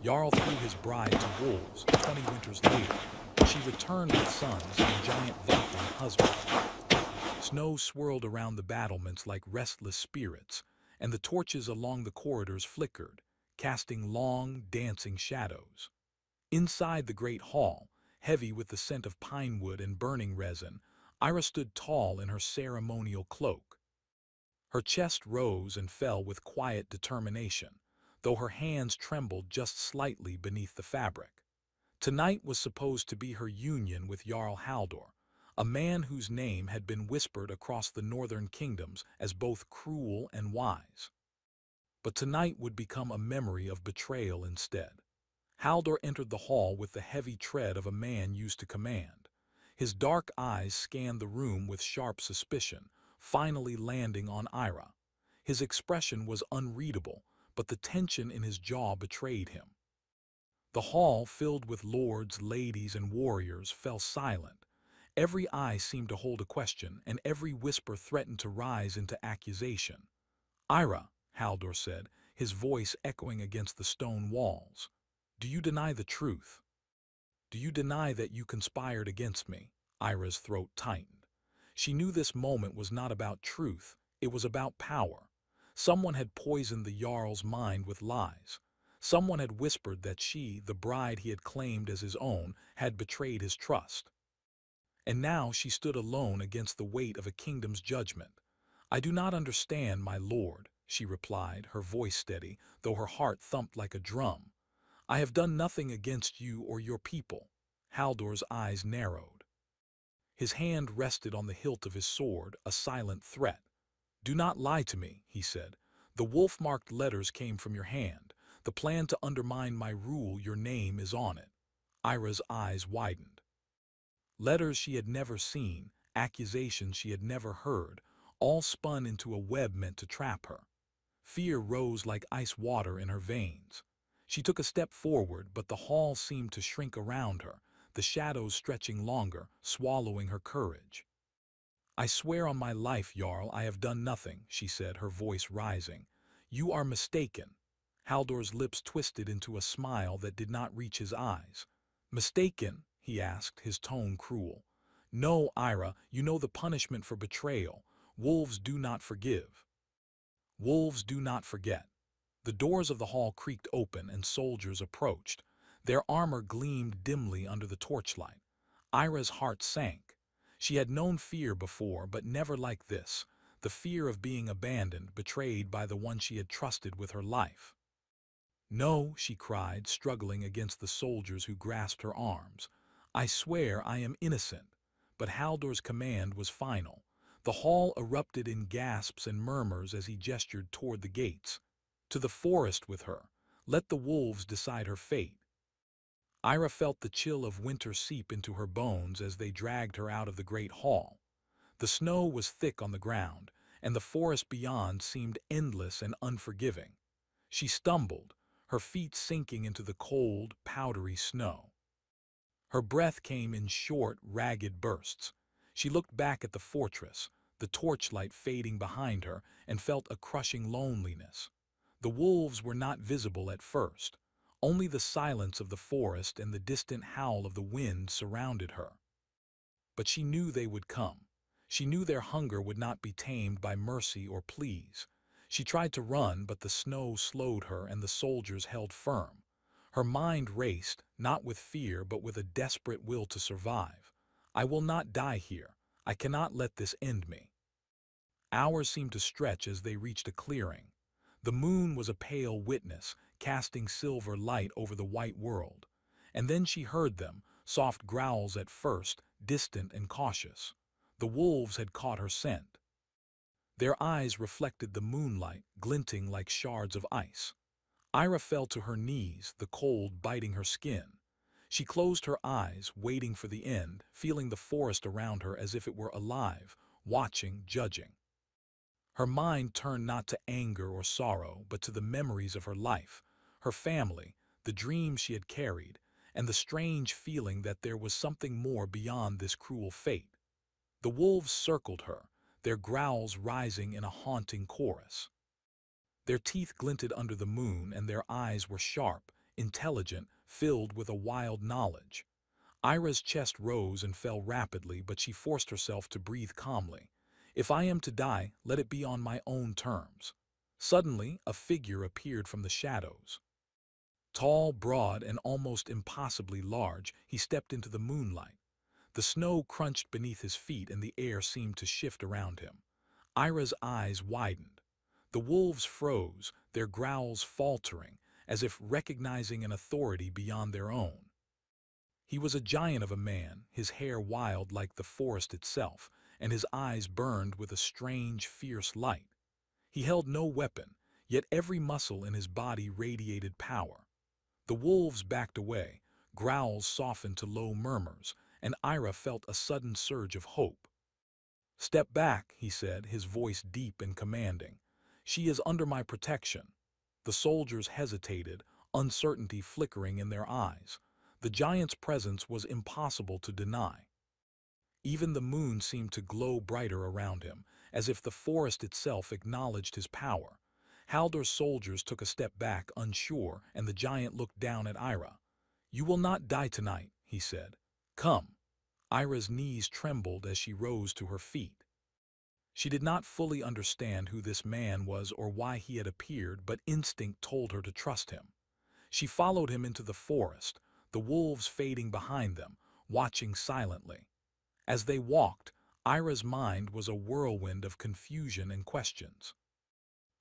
Jarl threw his bride to wolves 20 winters later. She returned with sons and a giant Viking husband. Snow swirled around the battlements like restless spirits, and the torches along the corridors flickered, casting long, dancing shadows. Inside the great hall, heavy with the scent of pine wood and burning resin, Ira stood tall in her ceremonial cloak. Her chest rose and fell with quiet determination, though her hands trembled just slightly beneath the fabric. Tonight was supposed to be her union with Jarl Haldor, a man whose name had been whispered across the northern kingdoms as both cruel and wise. But tonight would become a memory of betrayal instead. Haldor entered the hall with the heavy tread of a man used to command. His dark eyes scanned the room with sharp suspicion, finally landing on Ira. His expression was unreadable, but the tension in his jaw betrayed him. The hall, filled with lords, ladies, and warriors, fell silent. Every eye seemed to hold a question, and every whisper threatened to rise into accusation. "Ira," Haldor said, his voice echoing against the stone walls, "do you deny the truth? Do you deny that you conspired against me?" Ira's throat tightened. She knew this moment was not about truth, it was about power. Someone had poisoned the Jarl's mind with lies. Someone had whispered that she, the bride he had claimed as his own, had betrayed his trust. And now she stood alone against the weight of a kingdom's judgment. "I do not understand, my lord," she replied, her voice steady, though her heart thumped like a drum. "I have done nothing against you or your people." Haldor's eyes narrowed. His hand rested on the hilt of his sword, a silent threat. "Do not lie to me," he said. "The wolf-marked letters came from your hand. The plan to undermine my rule, your name is on it." Ira's eyes widened. Letters she had never seen, accusations she had never heard, all spun into a web meant to trap her. Fear rose like ice water in her veins. She took a step forward, but the hall seemed to shrink around her, the shadows stretching longer, swallowing her courage. "I swear on my life, Jarl, I have done nothing," she said, her voice rising. "You are mistaken." Haldor's lips twisted into a smile that did not reach his eyes. "Mistaken?" he asked, his tone cruel. "No, Ira, you know the punishment for betrayal. Wolves do not forgive. Wolves do not forget." The doors of the hall creaked open and soldiers approached. Their armor gleamed dimly under the torchlight. Ira's heart sank. She had known fear before, but never like this, the fear of being abandoned, betrayed by the one she had trusted with her life. "No," she cried, struggling against the soldiers who grasped her arms. "I swear I am innocent." But Haldor's command was final. The hall erupted in gasps and murmurs as he gestured toward the gates. "To the forest with her. Let the wolves decide her fate." Ira felt the chill of winter seep into her bones as they dragged her out of the great hall. The snow was thick on the ground, and the forest beyond seemed endless and unforgiving. She stumbled, her feet sinking into the cold, powdery snow. Her breath came in short, ragged bursts. She looked back at the fortress, the torchlight fading behind her, and felt a crushing loneliness. The wolves were not visible at first. Only the silence of the forest and the distant howl of the wind surrounded her. But she knew they would come. She knew their hunger would not be tamed by mercy or pleas. She tried to run, but the snow slowed her and the soldiers held firm. Her mind raced, not with fear but with a desperate will to survive. "I will not die here. I cannot let this end me." Hours seemed to stretch as they reached a clearing. The moon was a pale witness, casting silver light over the white world. And then she heard them, soft growls at first, distant and cautious. The wolves had caught her scent. Their eyes reflected the moonlight, glinting like shards of ice. Ira fell to her knees, the cold biting her skin. She closed her eyes, waiting for the end, feeling the forest around her as if it were alive, watching, judging. Her mind turned not to anger or sorrow, but to the memories of her life, her family, the dreams she had carried, and the strange feeling that there was something more beyond this cruel fate. The wolves circled her, their growls rising in a haunting chorus. Their teeth glinted under the moon and their eyes were sharp, intelligent, filled with a wild knowledge. Ira's chest rose and fell rapidly, but she forced herself to breathe calmly. If I am to die, let it be on my own terms. Suddenly, a figure appeared from the shadows. Tall, broad, and almost impossibly large, he stepped into the moonlight. The snow crunched beneath his feet and the air seemed to shift around him. Ira's eyes widened. The wolves froze, their growls faltering, as if recognizing an authority beyond their own. He was a giant of a man, his hair wild like the forest itself, and his eyes burned with a strange, fierce light. He held no weapon, yet every muscle in his body radiated power. The wolves backed away, growls softened to low murmurs, and Ira felt a sudden surge of hope. "Step back," he said, his voice deep and commanding. "She is under my protection." The soldiers hesitated, uncertainty flickering in their eyes. The giant's presence was impossible to deny. Even the moon seemed to glow brighter around him, as if the forest itself acknowledged his power. Haldor's soldiers took a step back, unsure, and the giant looked down at Ira. "You will not die tonight," he said. "Come." Ira's knees trembled as she rose to her feet. She did not fully understand who this man was or why he had appeared, but instinct told her to trust him. She followed him into the forest, the wolves fading behind them, watching silently. As they walked, Ira's mind was a whirlwind of confusion and questions.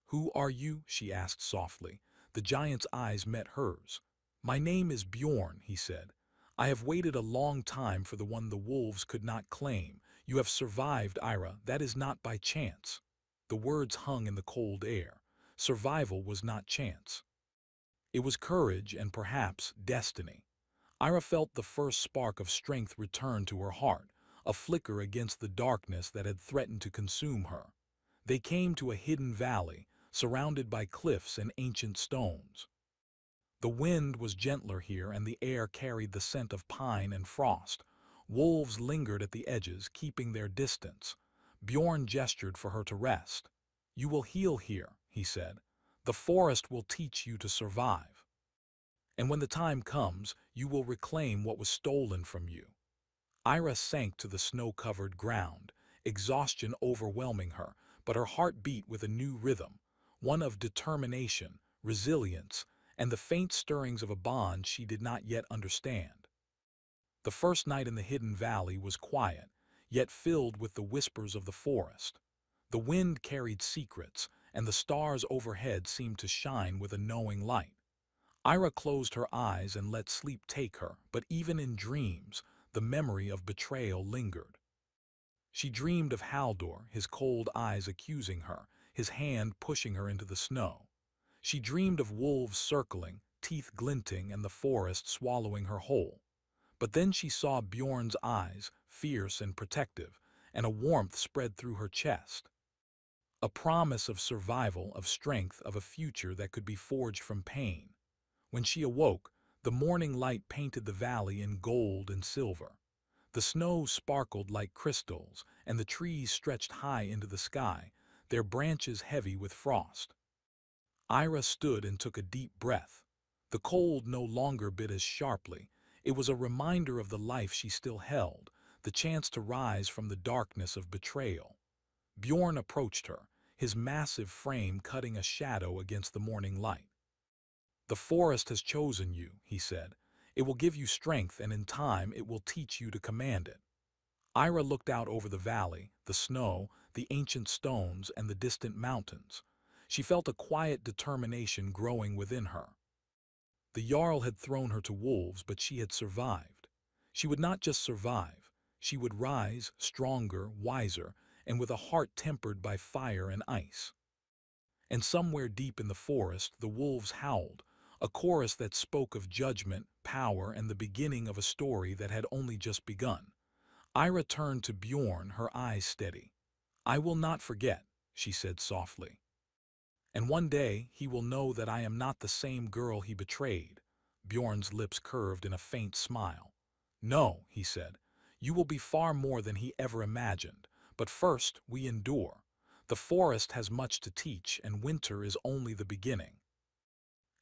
"Who are you?" she asked softly. The giant's eyes met hers. "My name is Bjorn," he said. "I have waited a long time for the one the wolves could not claim. You have survived, Ira. That is not by chance." The words hung in the cold air. Survival was not chance. It was courage and perhaps destiny. Ira felt the first spark of strength return to her heart, a flicker against the darkness that had threatened to consume her. They came to a hidden valley, surrounded by cliffs and ancient stones. The wind was gentler here and the air carried the scent of pine and frost. Wolves lingered at the edges, keeping their distance. Bjorn gestured for her to rest. "You will heal here," he said. "The forest will teach you to survive. And when the time comes, you will reclaim what was stolen from you." Ira sank to the snow-covered ground, exhaustion overwhelming her, but her heart beat with a new rhythm, one of determination, resilience, and the faint stirrings of a bond she did not yet understand. The first night in the hidden valley was quiet, yet filled with the whispers of the forest. The wind carried secrets, and the stars overhead seemed to shine with a knowing light. Ira closed her eyes and let sleep take her, but even in dreams, the memory of betrayal lingered. She dreamed of Haldor, his cold eyes accusing her, his hand pushing her into the snow. She dreamed of wolves circling, teeth glinting, and the forest swallowing her whole. But then she saw Bjorn's eyes, fierce and protective, and a warmth spread through her chest. A promise of survival, of strength, of a future that could be forged from pain. When she awoke, the morning light painted the valley in gold and silver. The snow sparkled like crystals, and the trees stretched high into the sky, their branches heavy with frost. Ira stood and took a deep breath. The cold no longer bit as sharply. It was a reminder of the life she still held, the chance to rise from the darkness of betrayal. Bjorn approached her, his massive frame cutting a shadow against the morning light. "The forest has chosen you," he said. "It will give you strength, and in time it will teach you to command it." Ira looked out over the valley, the snow, the ancient stones, and the distant mountains. She felt a quiet determination growing within her. The Jarl had thrown her to wolves, but she had survived. She would not just survive. She would rise, stronger, wiser, and with a heart tempered by fire and ice. And somewhere deep in the forest, the wolves howled, a chorus that spoke of judgment, power, and the beginning of a story that had only just begun. Ira turned to Bjorn, her eyes steady. "I will not forget," she said softly. "And one day he will know that I am not the same girl he betrayed." Bjorn's lips curved in a faint smile. "No," he said, "you will be far more than he ever imagined. But first, we endure. The forest has much to teach, and winter is only the beginning."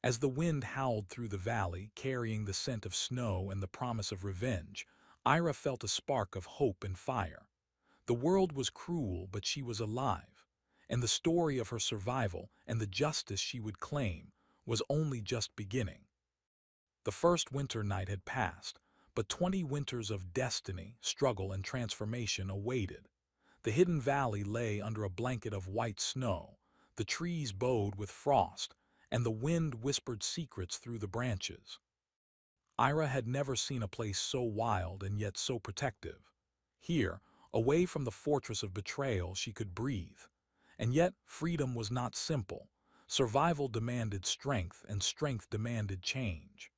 As the wind howled through the valley, carrying the scent of snow and the promise of revenge, Ira felt a spark of hope and fire. The world was cruel, but she was alive, and the story of her survival and the justice she would claim was only just beginning. The first winter night had passed, but 20 winters of destiny, struggle, and transformation awaited. The hidden valley lay under a blanket of white snow, the trees bowed with frost, and the wind whispered secrets through the branches. Ira had never seen a place so wild and yet so protective. Here, away from the fortress of betrayal, she could breathe. And yet, freedom was not simple. Survival demanded strength, and strength demanded change.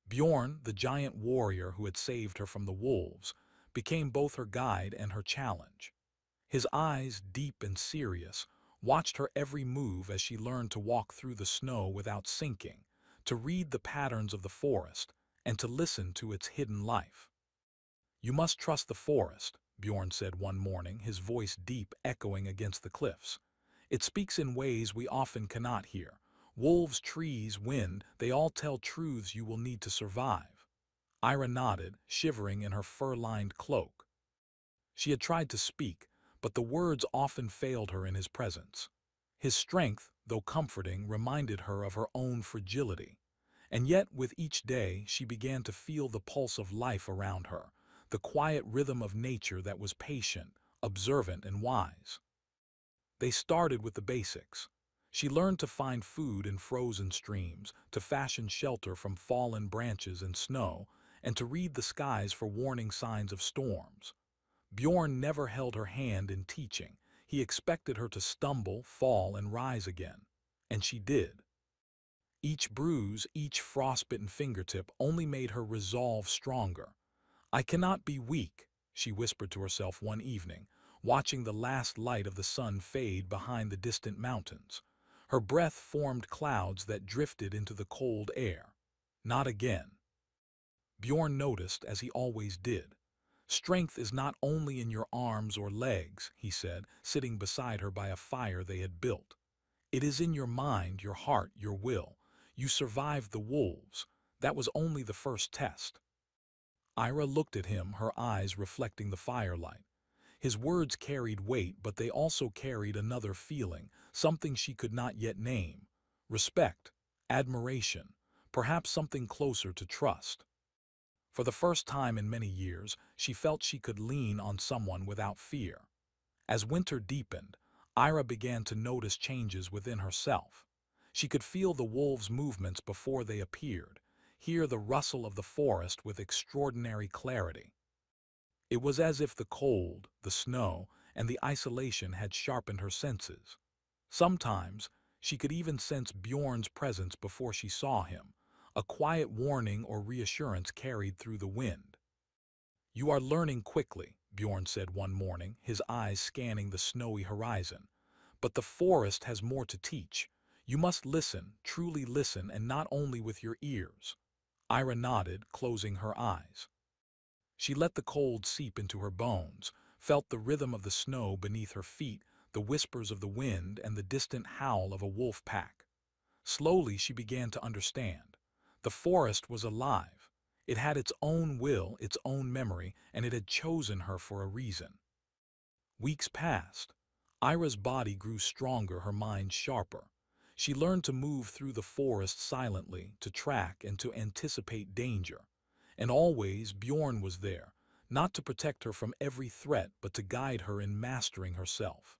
Bjorn, the giant warrior who had saved her from the wolves, became both her guide and her challenge. His eyes, deep and serious, watched her every move as she learned to walk through the snow without sinking, to read the patterns of the forest, and to listen to its hidden life. "You must trust the forest," Bjorn said one morning, his voice deep, echoing against the cliffs. "It speaks in ways we often cannot hear. Wolves, trees, wind, they all tell truths you will need to survive." Ira nodded, shivering in her fur-lined cloak. She had tried to speak, but the words often failed her in his presence. His strength, though comforting, reminded her of her own fragility. And yet, with each day, she began to feel the pulse of life around her, the quiet rhythm of nature that was patient, observant, and wise. They started with the basics. She learned to find food in frozen streams, to fashion shelter from fallen branches and snow, and to read the skies for warning signs of storms. Bjorn never held her hand in teaching. He expected her to stumble, fall, and rise again. And she did. Each bruise, each frostbitten fingertip only made her resolve stronger. "I cannot be weak," she whispered to herself one evening, watching the last light of the sun fade behind the distant mountains. Her breath formed clouds that drifted into the cold air. Not again. Bjorn noticed, as he always did. "Strength is not only in your arms or legs," he said, sitting beside her by a fire they had built. "It is in your mind, your heart, your will. You survived the wolves. That was only the first test." Ira looked at him, her eyes reflecting the firelight. His words carried weight, but they also carried another feeling, something she could not yet name. Respect, admiration, perhaps something closer to trust. For the first time in many years, she felt she could lean on someone without fear. As winter deepened, Ira began to notice changes within herself. She could feel the wolves' movements before they appeared, hear the rustle of the forest with extraordinary clarity. It was as if the cold, the snow, and the isolation had sharpened her senses. Sometimes, she could even sense Bjorn's presence before she saw him, a quiet warning or reassurance carried through the wind. "You are learning quickly," Bjorn said one morning, his eyes scanning the snowy horizon. "But the forest has more to teach. You must listen, truly listen, and not only with your ears." Ira nodded, closing her eyes. She let the cold seep into her bones, felt the rhythm of the snow beneath her feet, the whispers of the wind, and the distant howl of a wolf pack. Slowly she began to understand. The forest was alive. It had its own will, its own memory, and it had chosen her for a reason. Weeks passed. Ira's body grew stronger, her mind sharper. She learned to move through the forest silently, to track and to anticipate danger. And always Bjorn was there, not to protect her from every threat, but to guide her in mastering herself.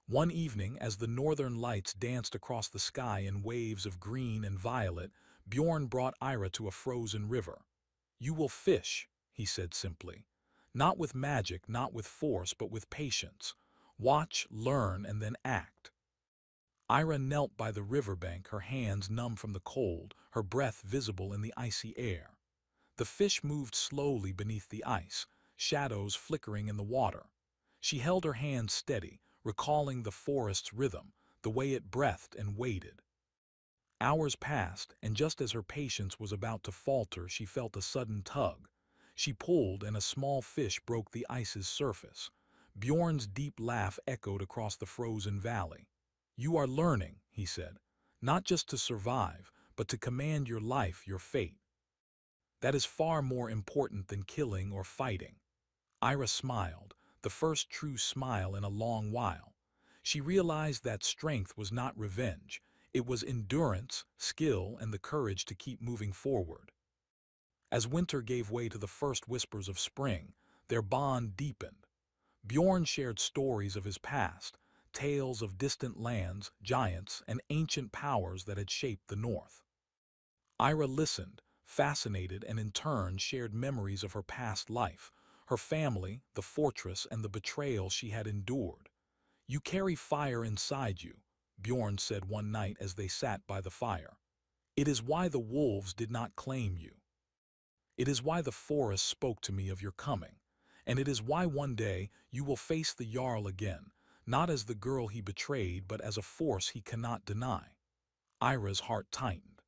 One evening, as the northern lights danced across the sky in waves of green and violet, Bjorn brought Ira to a frozen river. "You will fish," he said simply. "Not with magic, not with force, but with patience. Watch, learn, and then act." Ira knelt by the riverbank, her hands numb from the cold, her breath visible in the icy air. The fish moved slowly beneath the ice, shadows flickering in the water. She held her hands steady, recalling the forest's rhythm, the way it breathed and waited. Hours passed, and just as her patience was about to falter, she felt a sudden tug. She pulled, and a small fish broke the ice's surface. Bjorn's deep laugh echoed across the frozen valley. "You are learning," he said. not just to survive, but to command your life, your fate. That is far more important than killing or fighting. Ira smiled, the first true smile in a long while. She realized that strength was not revenge. It was endurance, skill, and the courage to keep moving forward. As winter gave way to the first whispers of spring, their bond deepened. Bjorn shared stories of his past, tales of distant lands, giants, and ancient powers that had shaped the North. Ira listened, fascinated, and in turn shared memories of her past life, her family, the fortress, and the betrayal she had endured. "You carry fire inside you," Bjorn said one night as they sat by the fire. "It is why the wolves did not claim you. It is why the forest spoke to me of your coming. And it is why one day you will face the Jarl again, not as the girl he betrayed, but as a force he cannot deny." Ira's heart tightened.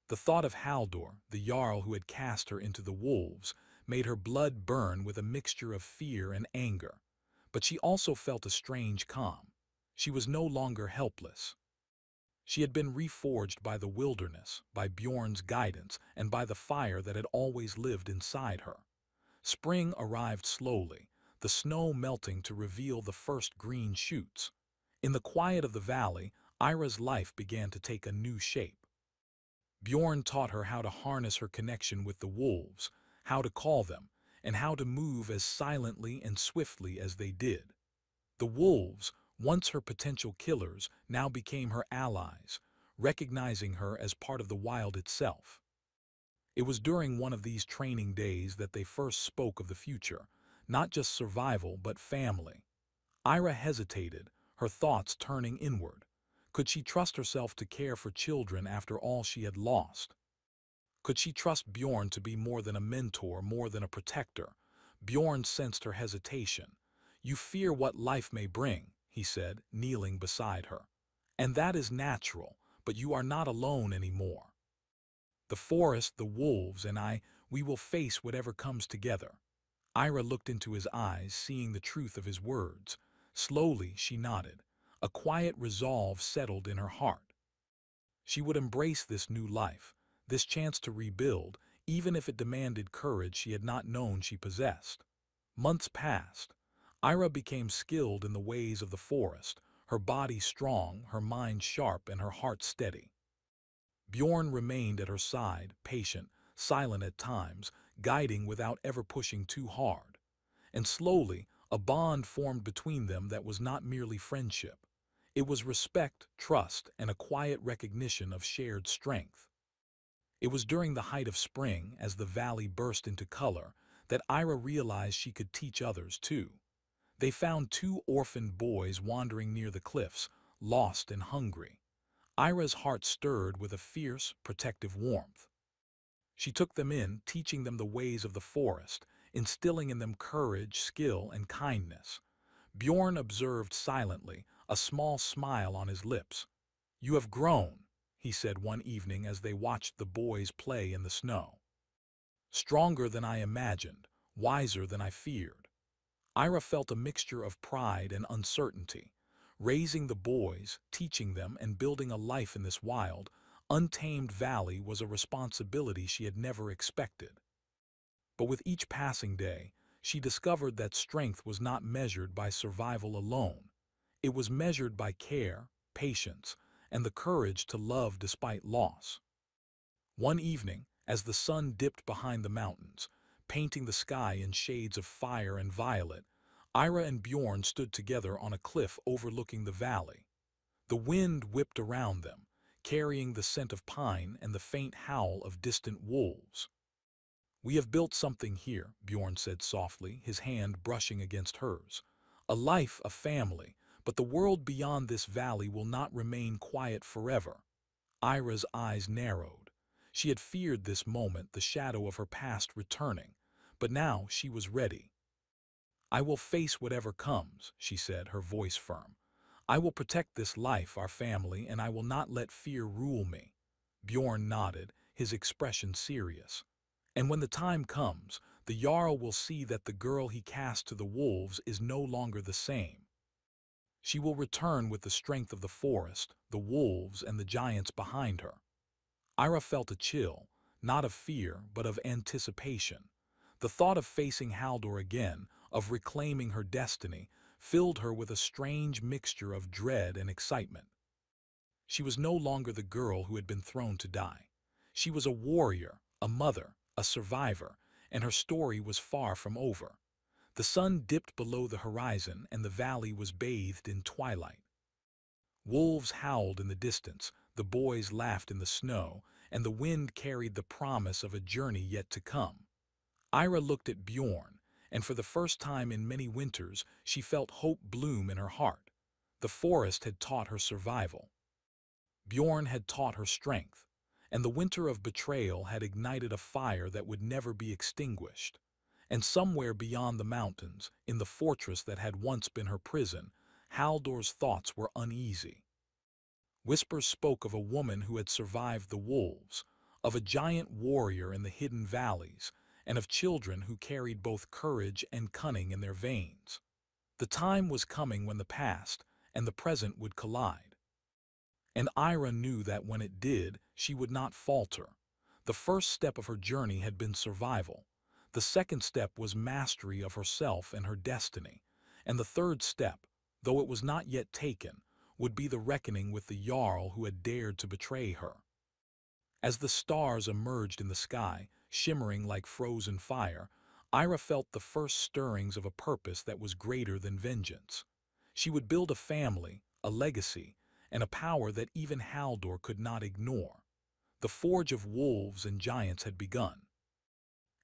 The thought of Haldor, the Jarl who had cast her into the wolves, made her blood burn with a mixture of fear and anger. But she also felt a strange calm. She was no longer helpless. She had been reforged by the wilderness, by Bjorn's guidance, and by the fire that had always lived inside her. Spring arrived slowly, the snow melting to reveal the first green shoots. In the quiet of the valley, Ira's life began to take a new shape. Bjorn taught her how to harness her connection with the wolves, how to call them, and how to move as silently and swiftly as they did. The wolves, once her potential killers, now became her allies, recognizing her as part of the wild itself. It was during one of these training days that they first spoke of the future, not just survival but family. Ira hesitated, her thoughts turning inward. Could she trust herself to care for children after all she had lost? Could she trust Bjorn to be more than a mentor, more than a protector? Bjorn sensed her hesitation. "You fear what life may bring," he said, kneeling beside her. "And that is natural, but you are not alone anymore. The forest, the wolves, and I, we will face whatever comes together." Ira looked into his eyes, seeing the truth of his words. Slowly, she nodded. A quiet resolve settled in her heart. She would embrace this new life, this chance to rebuild, even if it demanded courage she had not known she possessed. Months passed. Ira became skilled in the ways of the forest, her body strong, her mind sharp, and her heart steady. Bjorn remained at her side, patient, silent at times, guiding without ever pushing too hard. And slowly, a bond formed between them that was not merely friendship. It was respect, trust, and a quiet recognition of shared strength. It was during the height of spring, as the valley burst into color, that Ira realized she could teach others too. They found two orphaned boys wandering near the cliffs, lost and hungry. Ira's heart stirred with a fierce, protective warmth. She took them in, teaching them the ways of the forest, instilling in them courage, skill, and kindness. Bjorn observed silently, a small smile on his lips. "You have grown," he said one evening as they watched the boys play in the snow. "Stronger than I imagined, wiser than I feared." Ira felt a mixture of pride and uncertainty. Raising the boys, teaching them, and building a life in this wild, untamed valley was a responsibility she had never expected. But with each passing day, she discovered that strength was not measured by survival alone. It was measured by care, patience, and the courage to love despite loss. One evening, as the sun dipped behind the mountains, painting the sky in shades of fire and violet, Ira and Bjorn stood together on a cliff overlooking the valley. The wind whipped around them, carrying the scent of pine and the faint howl of distant wolves. "We have built something here," Bjorn said softly, his hand brushing against hers. "A life, a family, but the world beyond this valley will not remain quiet forever." Ira's eyes narrowed. She had feared this moment, the shadow of her past returning, but now she was ready. "I will face whatever comes," she said, her voice firm. "I will protect this life, our family, and I will not let fear rule me." Bjorn nodded, his expression serious. "And when the time comes, the Jarl will see that the girl he cast to the wolves is no longer the same." She will return with the strength of the forest, the wolves, and the giants behind her. Ira felt a chill, not of fear, but of anticipation. The thought of facing Haldor again, of reclaiming her destiny, filled her with a strange mixture of dread and excitement. She was no longer the girl who had been thrown to die. She was a warrior, a mother, a survivor, and her story was far from over. The sun dipped below the horizon and the valley was bathed in twilight. Wolves howled in the distance, the boys laughed in the snow, and the wind carried the promise of a journey yet to come. Ira looked at Bjorn, and for the first time in many winters she felt hope bloom in her heart. The forest had taught her survival. Bjorn had taught her strength, and the winter of betrayal had ignited a fire that would never be extinguished. And somewhere beyond the mountains, in the fortress that had once been her prison, Haldor's thoughts were uneasy. Whispers spoke of a woman who had survived the wolves, of a giant warrior in the hidden valleys, and of children who carried both courage and cunning in their veins. The time was coming when the past and the present would collide. And Ira knew that when it did, she would not falter. The first step of her journey had been survival. The second step was mastery of herself and her destiny. And the third step, though it was not yet taken, would be the reckoning with the Jarl who had dared to betray her. As the stars emerged in the sky, shimmering like frozen fire, Ira felt the first stirrings of a purpose that was greater than vengeance. She would build a family, a legacy, and a power that even Haldor could not ignore. The forge of wolves and giants had begun.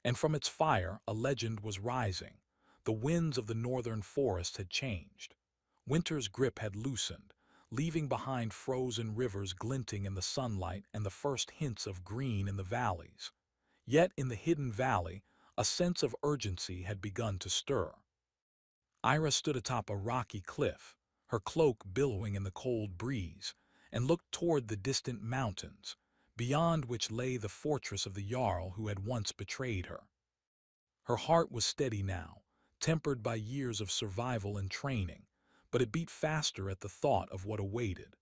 And from its fire a legend was rising. The winds of the northern forest had changed. Winter's grip had loosened, leaving behind frozen rivers glinting in the sunlight and the first hints of green in the valleys. Yet in the hidden valley, a sense of urgency had begun to stir. Ira stood atop a rocky cliff, her cloak billowing in the cold breeze, and looked toward the distant mountains, beyond which lay the fortress of the Jarl who had once betrayed her. Her heart was steady now, tempered by years of survival and training, but it beat faster at the thought of what awaited.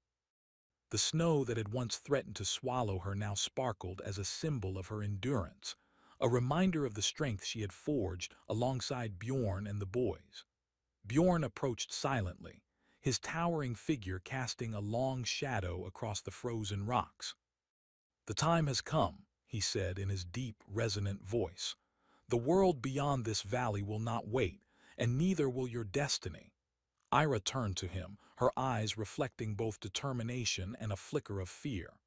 The snow that had once threatened to swallow her now sparkled as a symbol of her endurance, a reminder of the strength she had forged alongside Bjorn and the boys. Bjorn approached silently, his towering figure casting a long shadow across the frozen rocks. "The time has come," he said in his deep, resonant voice. "The world beyond this valley will not wait, and neither will your destiny." Ira turned to him, her eyes reflecting both determination and a flicker of fear.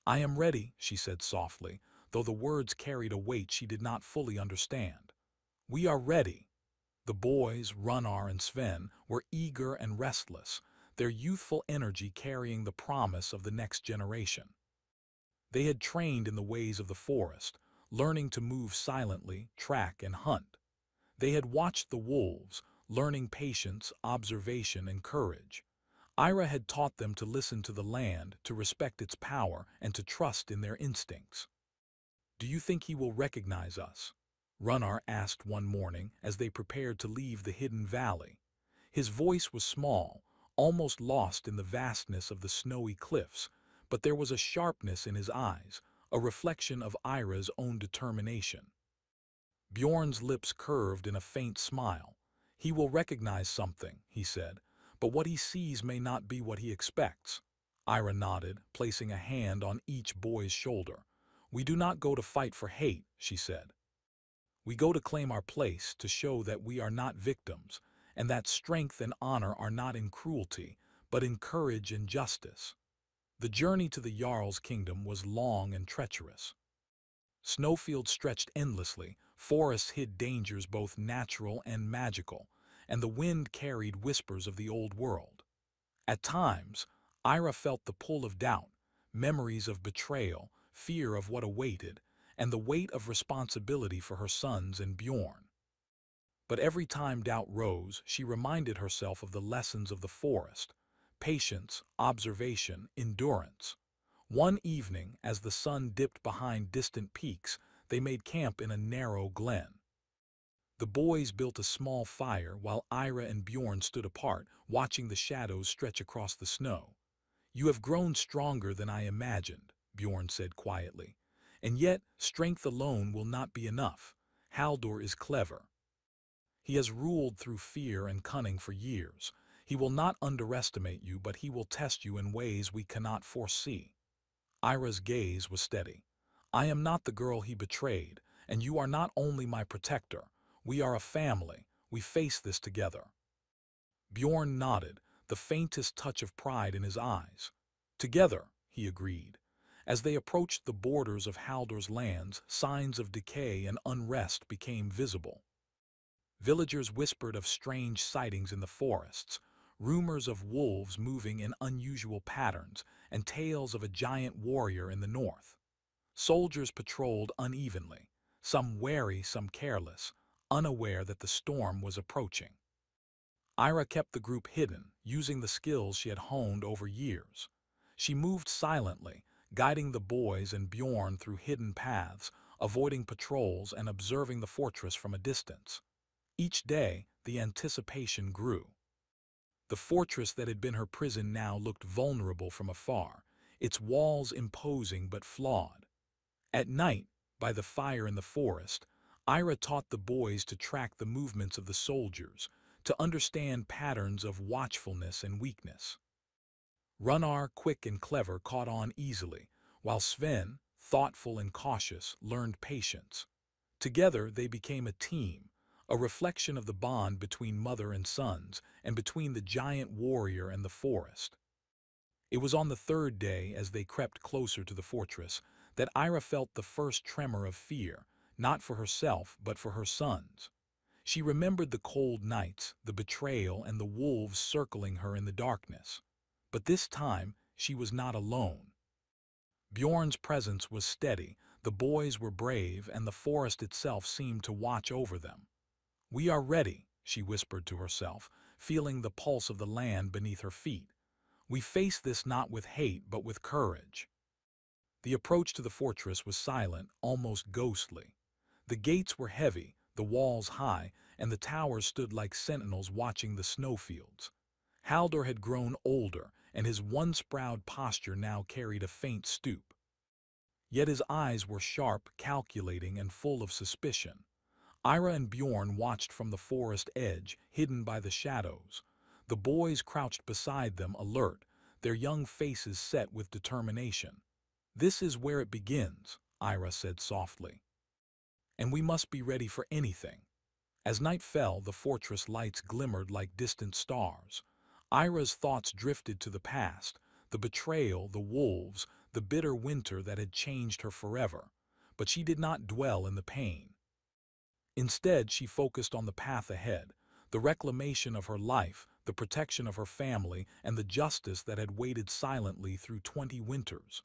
"I am ready," she said softly, though the words carried a weight she did not fully understand. "We are ready." The boys, Runnar and Sven, were eager and restless, their youthful energy carrying the promise of the next generation. They had trained in the ways of the forest, learning to move silently, track, and hunt. They had watched the wolves, learning patience, observation, and courage. Ira had taught them to listen to the land, to respect its power, and to trust in their instincts. "Do you think he will recognize us?" Runnar asked one morning as they prepared to leave the hidden valley. His voice was small, almost lost in the vastness of the snowy cliffs, but there was a sharpness in his eyes, a reflection of Ira's own determination. Bjorn's lips curved in a faint smile. "He will recognize something," he said, "but what he sees may not be what he expects." Ira nodded, placing a hand on each boy's shoulder. "We do not go to fight for hate," she said. "We go to claim our place, to show that we are not victims, and that strength and honor are not in cruelty, but in courage and justice." The journey to the Jarl's kingdom was long and treacherous. Snowfields stretched endlessly, forests hid dangers both natural and magical, and the wind carried whispers of the old world. At times, Ira felt the pull of doubt, memories of betrayal, fear of what awaited, and the weight of responsibility for her sons and Bjorn. But every time doubt rose, she reminded herself of the lessons of the forest: patience, observation, endurance. One evening, as the sun dipped behind distant peaks, they made camp in a narrow glen. The boys built a small fire while Ira and Bjorn stood apart, watching the shadows stretch across the snow. "You have grown stronger than I imagined," Bjorn said quietly. "And yet, strength alone will not be enough. Haldor is clever. He has ruled through fear and cunning for years. He will not underestimate you, but he will test you in ways we cannot foresee." Ira's gaze was steady. "I am not the girl he betrayed, and you are not only my protector. We are a family. We face this together." Bjorn nodded, the faintest touch of pride in his eyes. "Together," he agreed. As they approached the borders of Haldor's lands, signs of decay and unrest became visible. Villagers whispered of strange sightings in the forests, rumors of wolves moving in unusual patterns, and tales of a giant warrior in the north. Soldiers patrolled unevenly, some wary, some careless, unaware that the storm was approaching. Ira kept the group hidden, using the skills she had honed over years. She moved silently, guiding the boys and Bjorn through hidden paths, avoiding patrols and observing the fortress from a distance. Each day, the anticipation grew. The fortress that had been her prison now looked vulnerable from afar, its walls imposing but flawed. At night, by the fire in the forest, Ira taught the boys to track the movements of the soldiers, to understand patterns of watchfulness and weakness. Runnar, quick and clever, caught on easily, while Sven, thoughtful and cautious, learned patience. Together they became a team, a reflection of the bond between mother and sons, and between the giant warrior and the forest. It was on the third day, as they crept closer to the fortress, that Ira felt the first tremor of fear, not for herself but for her sons. She remembered the cold nights, the betrayal, and the wolves circling her in the darkness. But this time, she was not alone. Bjorn's presence was steady, the boys were brave, and the forest itself seemed to watch over them. "We are ready," she whispered to herself, feeling the pulse of the land beneath her feet. "We face this not with hate but with courage." The approach to the fortress was silent, almost ghostly. The gates were heavy, the walls high, and the towers stood like sentinels watching the snowfields. Haldor had grown older, and his once-proud posture now carried a faint stoop. Yet his eyes were sharp, calculating, and full of suspicion. Ira and Bjorn watched from the forest edge, hidden by the shadows. The boys crouched beside them, alert, their young faces set with determination. "This is where it begins," Ira said softly. "And we must be ready for anything." As night fell, the fortress lights glimmered like distant stars. Ira's thoughts drifted to the past, the betrayal, the wolves, the bitter winter that had changed her forever. But she did not dwell in the pain. Instead, she focused on the path ahead, the reclamation of her life, the protection of her family, and the justice that had waited silently through 20 winters.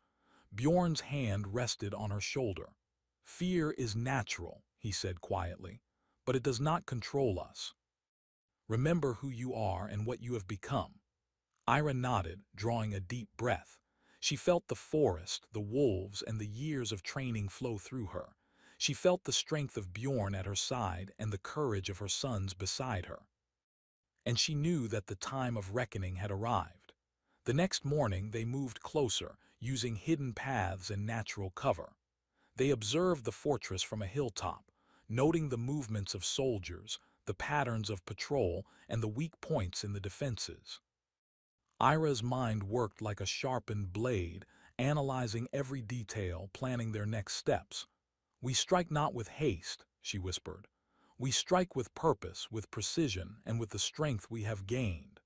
Bjorn's hand rested on her shoulder. "Fear is natural," he said quietly, "but it does not control us. Remember who you are and what you have become." Ira nodded, drawing a deep breath. She felt the forest, the wolves, and the years of training flow through her. She felt the strength of Bjorn at her side and the courage of her sons beside her. And she knew that the time of reckoning had arrived. The next morning they moved closer, using hidden paths and natural cover. They observed the fortress from a hilltop, noting the movements of soldiers, the patterns of patrol, and the weak points in the defenses. Ira's mind worked like a sharpened blade, analyzing every detail, planning their next steps. "We strike not with haste," she whispered. "We strike with purpose, with precision, and with the strength we have gained."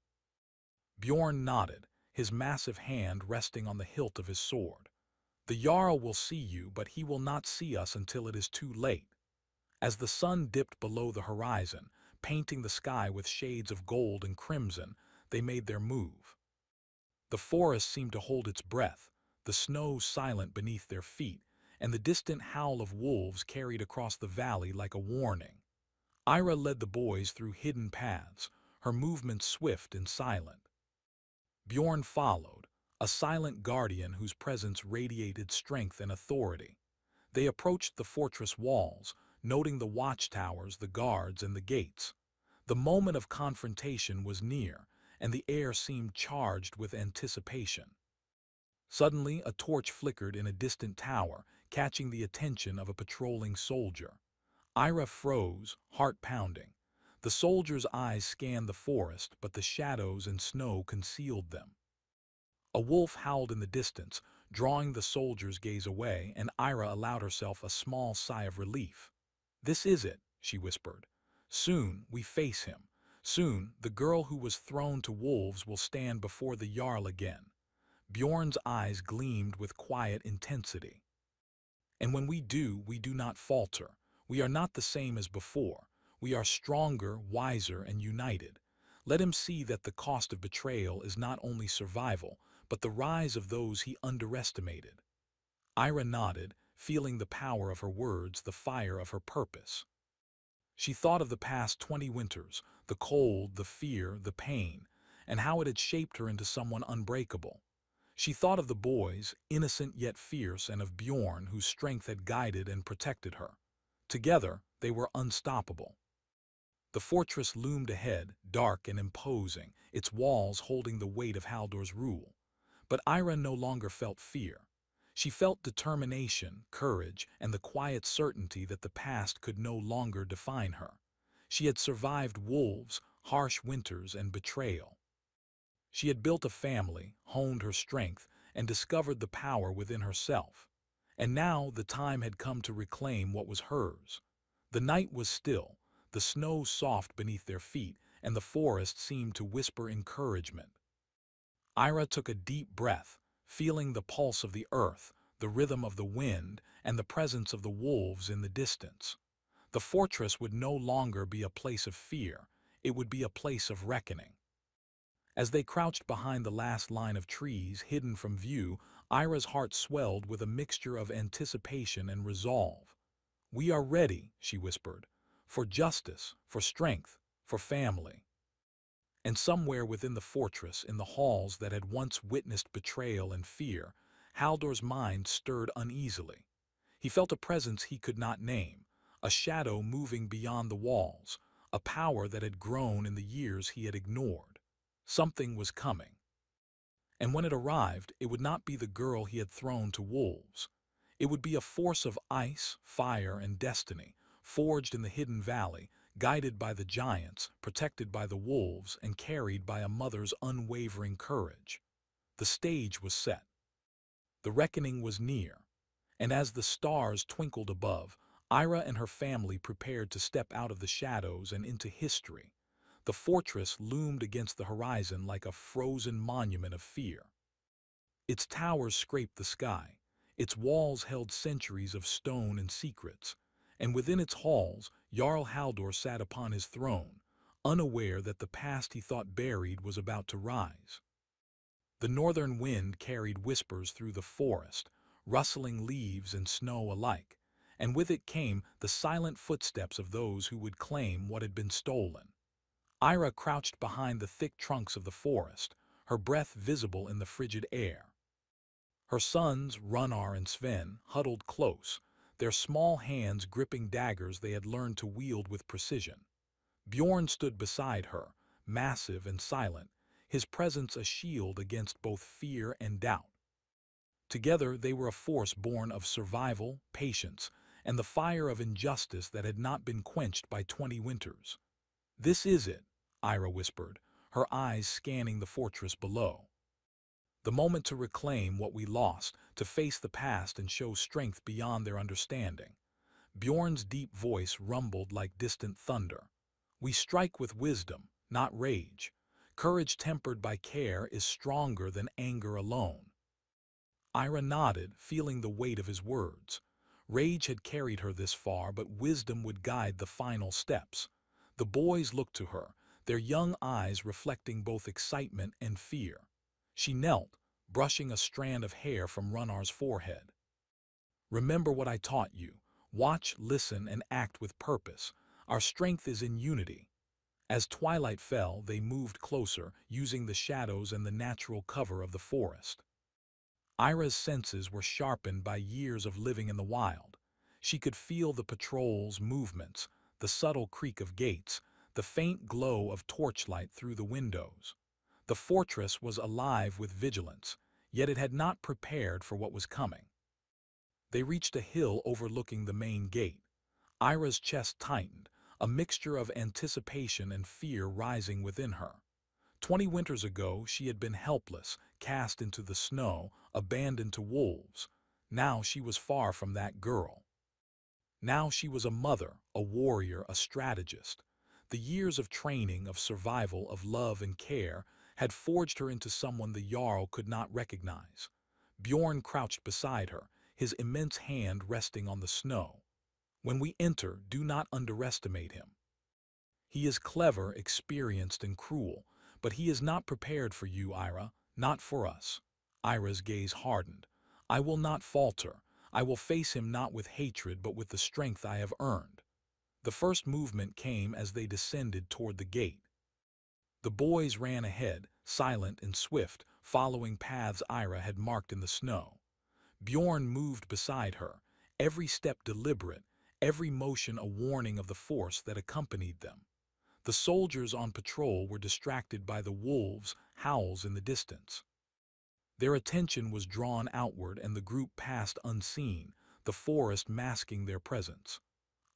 Bjorn nodded, his massive hand resting on the hilt of his sword. "The Jarl will see you, but he will not see us until it is too late." As the sun dipped below the horizon, painting the sky with shades of gold and crimson, they made their move. The forest seemed to hold its breath, the snow silent beneath their feet, and the distant howl of wolves carried across the valley like a warning. Ira led the boys through hidden paths, her movements swift and silent. Bjorn followed, a silent guardian whose presence radiated strength and authority. They approached the fortress walls, noting the watchtowers, the guards, and the gates. The moment of confrontation was near, and the air seemed charged with anticipation. Suddenly, a torch flickered in a distant tower, catching the attention of a patrolling soldier. Ira froze, heart pounding. The soldier's eyes scanned the forest, but the shadows and snow concealed them. A wolf howled in the distance, drawing the soldier's gaze away, and Ira allowed herself a small sigh of relief. "This is it," she whispered. "Soon we face him. Soon the girl who was thrown to wolves will stand before the Jarl again." Bjorn's eyes gleamed with quiet intensity. "And when we do not falter. We are not the same as before. We are stronger, wiser, and united. Let him see that the cost of betrayal is not only survival, but the rise of those he underestimated." Ira nodded, feeling the power of her words, the fire of her purpose. She thought of the past 20 winters, the cold, the fear, the pain, and how it had shaped her into someone unbreakable. She thought of the boys, innocent yet fierce, and of Bjorn, whose strength had guided and protected her. Together, they were unstoppable. The fortress loomed ahead, dark and imposing, its walls holding the weight of Haldor's rule. But Ira no longer felt fear. She felt determination, courage, and the quiet certainty that the past could no longer define her. She had survived wolves, harsh winters, and betrayal. She had built a family, honed her strength, and discovered the power within herself. And now the time had come to reclaim what was hers. The night was still, the snow soft beneath their feet, and the forest seemed to whisper encouragement. Ira took a deep breath, feeling the pulse of the earth, the rhythm of the wind, and the presence of the wolves in the distance. The fortress would no longer be a place of fear, it would be a place of reckoning. As they crouched behind the last line of trees hidden from view, Ira's heart swelled with a mixture of anticipation and resolve. "We are ready," she whispered, "for justice, for strength, for family." And somewhere within the fortress, in the halls that had once witnessed betrayal and fear, Haldor's mind stirred uneasily. He felt a presence he could not name, a shadow moving beyond the walls, a power that had grown in the years he had ignored. Something was coming. And when it arrived, it would not be the girl he had thrown to wolves. It would be a force of ice, fire, and destiny, forged in the hidden valley, guided by the giants, protected by the wolves, and carried by a mother's unwavering courage. The stage was set. The reckoning was near. And as the stars twinkled above, Ira and her family prepared to step out of the shadows and into history. The fortress loomed against the horizon like a frozen monument of fear. Its towers scraped the sky. Its walls held centuries of stone and secrets. And within its halls, Jarl Haldor sat upon his throne, unaware that the past he thought buried was about to rise. The northern wind carried whispers through the forest, rustling leaves and snow alike, and with it came the silent footsteps of those who would claim what had been stolen. Ira crouched behind the thick trunks of the forest, her breath visible in the frigid air. Her sons, Runnar and Sven, huddled close, their small hands gripping daggers they had learned to wield with precision. Bjorn stood beside her, massive and silent, his presence a shield against both fear and doubt. Together they were a force born of survival, patience, and the fire of injustice that had not been quenched by 20 winters. "This is it," Ira whispered, her eyes scanning the fortress below. "The moment to reclaim what we lost, to face the past and show strength beyond their understanding." Bjorn's deep voice rumbled like distant thunder. "We strike with wisdom, not rage. Courage tempered by care is stronger than anger alone." Ira nodded, feeling the weight of his words. Rage had carried her this far, but wisdom would guide the final steps. The boys looked to her, their young eyes reflecting both excitement and fear. She knelt, brushing a strand of hair from Runnar's forehead. "Remember what I taught you. Watch, listen, and act with purpose. Our strength is in unity." As twilight fell, they moved closer, using the shadows and the natural cover of the forest. Ira's senses were sharpened by years of living in the wild. She could feel the patrol's movements, the subtle creak of gates, the faint glow of torchlight through the windows. The fortress was alive with vigilance, yet it had not prepared for what was coming. They reached a hill overlooking the main gate. Ira's chest tightened, a mixture of anticipation and fear rising within her. 20 winters ago she had been helpless, cast into the snow, abandoned to wolves. Now she was far from that girl. Now she was a mother, a warrior, a strategist. The years of training, of survival, of love and care had forged her into someone the Jarl could not recognize. Bjorn crouched beside her, his immense hand resting on the snow. When we enter, do not underestimate him. He is clever, experienced, and cruel, but he is not prepared for you, Ira, not for us. Ira's gaze hardened. I will not falter. I will face him not with hatred, but with the strength I have earned. The first movement came as they descended toward the gate. The boys ran ahead, silent and swift, following paths Ira had marked in the snow. Bjorn moved beside her, every step deliberate, every motion a warning of the force that accompanied them. The soldiers on patrol were distracted by the wolves' howls in the distance. Their attention was drawn outward and the group passed unseen, the forest masking their presence.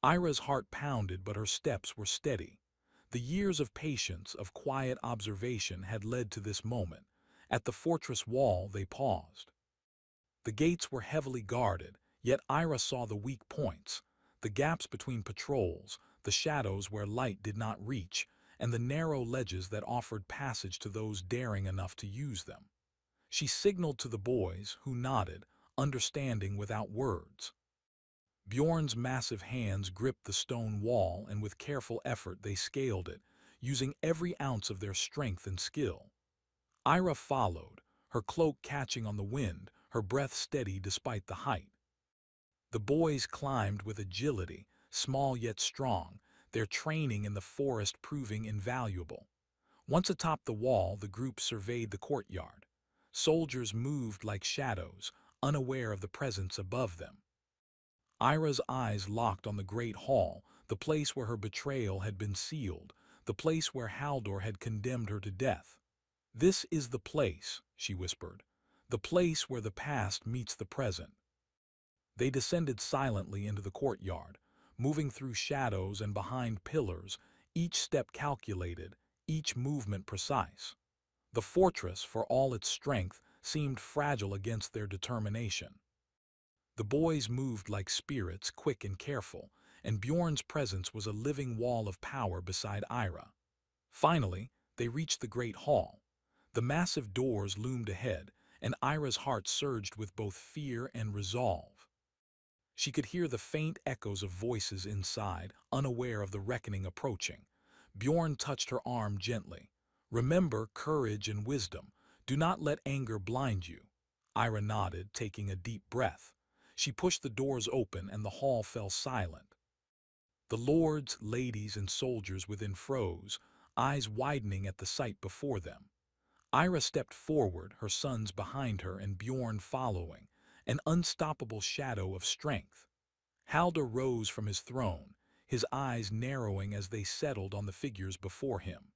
Ira's heart pounded, but her steps were steady. The years of patience, of quiet observation had led to this moment. At the fortress wall they paused. The gates were heavily guarded, yet Ira saw the weak points, the gaps between patrols, the shadows where light did not reach, and the narrow ledges that offered passage to those daring enough to use them. She signaled to the boys, who nodded, understanding without words. Bjorn's massive hands gripped the stone wall, and with careful effort they scaled it, using every ounce of their strength and skill. Ira followed, her cloak catching on the wind, her breath steady despite the height. The boys climbed with agility, small yet strong, their training in the forest proving invaluable. Once atop the wall, the group surveyed the courtyard. Soldiers moved like shadows, unaware of the presence above them. Ira's eyes locked on the great hall, the place where her betrayal had been sealed, the place where Haldor had condemned her to death. "This is the place," she whispered, "the place where the past meets the present." They descended silently into the courtyard, moving through shadows and behind pillars, each step calculated, each movement precise. The fortress, for all its strength, seemed fragile against their determination. The boys moved like spirits, quick and careful, and Bjorn's presence was a living wall of power beside Ira. Finally, they reached the great hall. The massive doors loomed ahead, and Ira's heart surged with both fear and resolve. She could hear the faint echoes of voices inside, unaware of the reckoning approaching. Bjorn touched her arm gently. "Remember courage and wisdom. Do not let anger blind you." Ira nodded, taking a deep breath. She pushed the doors open and the hall fell silent. The lords, ladies, and soldiers within froze, eyes widening at the sight before them. Ira stepped forward, her sons behind her and Bjorn following, an unstoppable shadow of strength. Haldor rose from his throne, his eyes narrowing as they settled on the figures before him.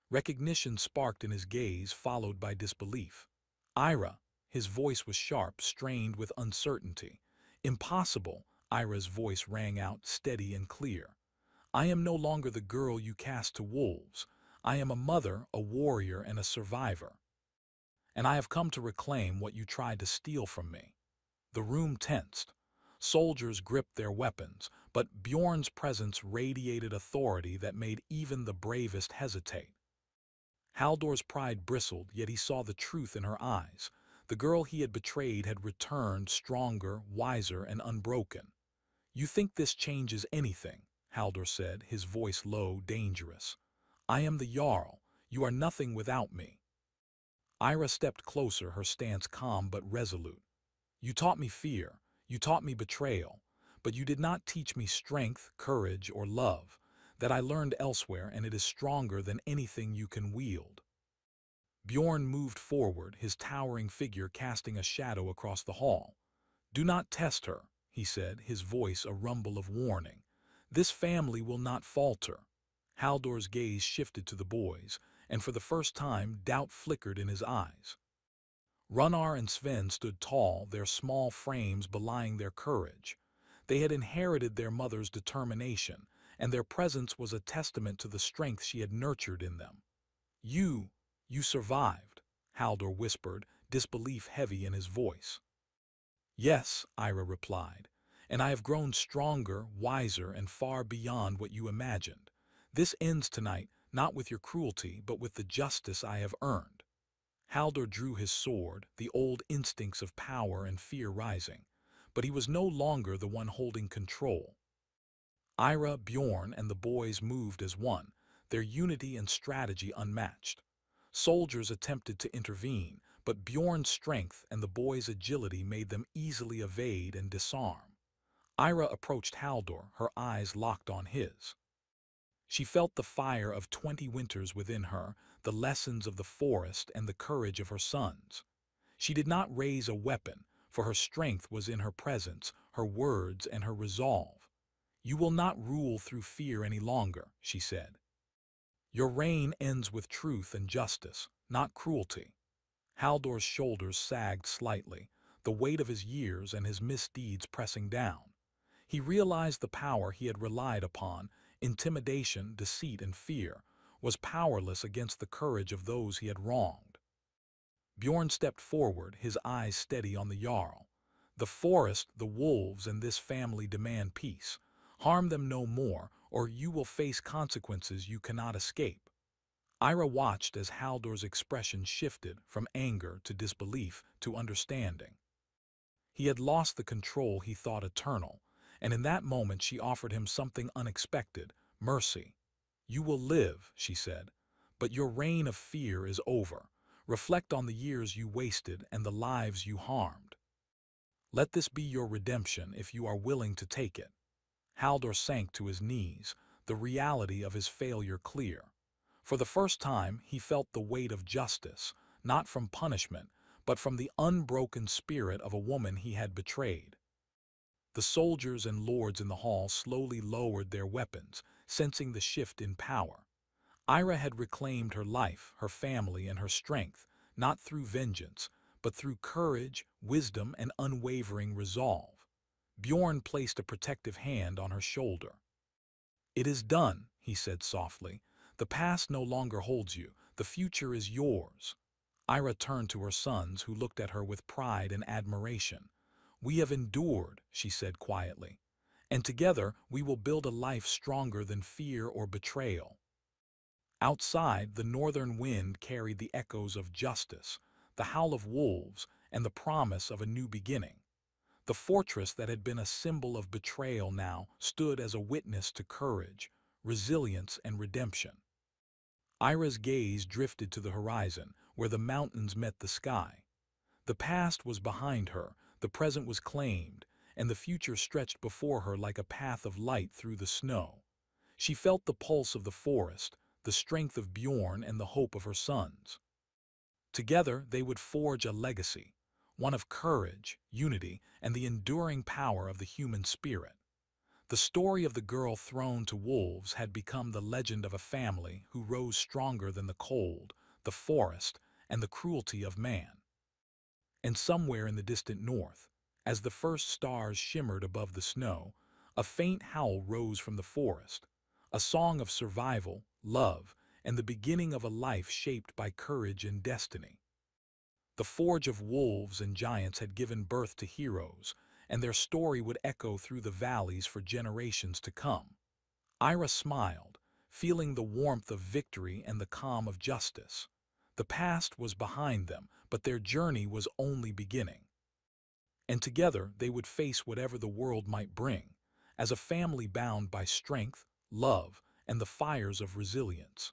Recognition sparked in his gaze, followed by disbelief. "Ira," his voice was sharp, strained with uncertainty. "Impossible," Ira's voice rang out, steady and clear. "I am no longer the girl you cast to wolves. I am a mother, a warrior, and a survivor. And I have come to reclaim what you tried to steal from me." The room tensed. Soldiers gripped their weapons, but Bjorn's presence radiated authority that made even the bravest hesitate. Haldor's pride bristled, yet he saw the truth in her eyes. The girl he had betrayed had returned, stronger, wiser, and unbroken. "You think this changes anything," Haldor said, his voice low, dangerous. "I am the Jarl. You are nothing without me." Ira stepped closer, her stance calm but resolute. "You taught me fear. You taught me betrayal. But you did not teach me strength, courage, or love. That I learned elsewhere, and it is stronger than anything you can wield." Bjorn moved forward, his towering figure casting a shadow across the hall. "Do not test her," he said, his voice a rumble of warning. This family will not falter. Haldor's gaze shifted to the boys, and for the first time doubt flickered in his eyes. Runnar and Sven stood tall, their small frames belying their courage. They had inherited their mother's determination, and their presence was a testament to the strength she had nurtured in them. You, you survived, Haldor whispered, disbelief heavy in his voice. Yes, Ira replied, and I have grown stronger, wiser, and far beyond what you imagined. This ends tonight, not with your cruelty, but with the justice I have earned. Haldor drew his sword, the old instincts of power and fear rising, but he was no longer the one holding control. Ira, Bjorn, and the boys moved as one, their unity and strategy unmatched. Soldiers attempted to intervene, but Bjorn's strength and the boys' agility made them easily evade and disarm. Ira approached Haldor, her eyes locked on his. She felt the fire of 20 winters within her, the lessons of the forest and the courage of her sons. She did not raise a weapon, for her strength was in her presence, her words, and her resolve. You will not rule through fear any longer, she said. Your reign ends with truth and justice, not cruelty. Haldor's shoulders sagged slightly, the weight of his years and his misdeeds pressing down. He realized the power he had relied upon, intimidation, deceit, and fear, was powerless against the courage of those he had wronged. Bjorn stepped forward, his eyes steady on the Jarl. The forest, the wolves, and this family demand peace. Harm them no more, or you will face consequences you cannot escape. Ira watched as Haldor's expression shifted from anger to disbelief to understanding. He had lost the control he thought eternal, and in that moment she offered him something unexpected, mercy. You will live, she said, but your reign of fear is over. Reflect on the years you wasted and the lives you harmed. Let this be your redemption if you are willing to take it. Haldor sank to his knees, the reality of his failure clear. For the first time, he felt the weight of justice, not from punishment, but from the unbroken spirit of a woman he had betrayed. The soldiers and lords in the hall slowly lowered their weapons, sensing the shift in power. Ira had reclaimed her life, her family, and her strength, not through vengeance, but through courage, wisdom, and unwavering resolve. Bjorn placed a protective hand on her shoulder. It is done, he said softly. The past no longer holds you. The future is yours. Ira turned to her sons, who looked at her with pride and admiration. We have endured, she said quietly, and together we will build a life stronger than fear or betrayal. Outside, the northern wind carried the echoes of justice, the howl of wolves, and the promise of a new beginning. The fortress that had been a symbol of betrayal now stood as a witness to courage, resilience, and redemption. Ira's gaze drifted to the horizon, where the mountains met the sky. The past was behind her, the present was claimed, and the future stretched before her like a path of light through the snow. She felt the pulse of the forest, the strength of Bjorn, and the hope of her sons. Together they would forge a legacy, one of courage, unity, and the enduring power of the human spirit. The story of the girl thrown to wolves had become the legend of a family who rose stronger than the cold, the forest, and the cruelty of man. And somewhere in the distant north, as the first stars shimmered above the snow, a faint howl rose from the forest, a song of survival, love, and the beginning of a life shaped by courage and destiny. The forge of wolves and giants had given birth to heroes, and their story would echo through the valleys for generations to come. Ira smiled, feeling the warmth of victory and the calm of justice. The past was behind them, but their journey was only beginning. And together they would face whatever the world might bring, as a family bound by strength, love, and the fires of resilience.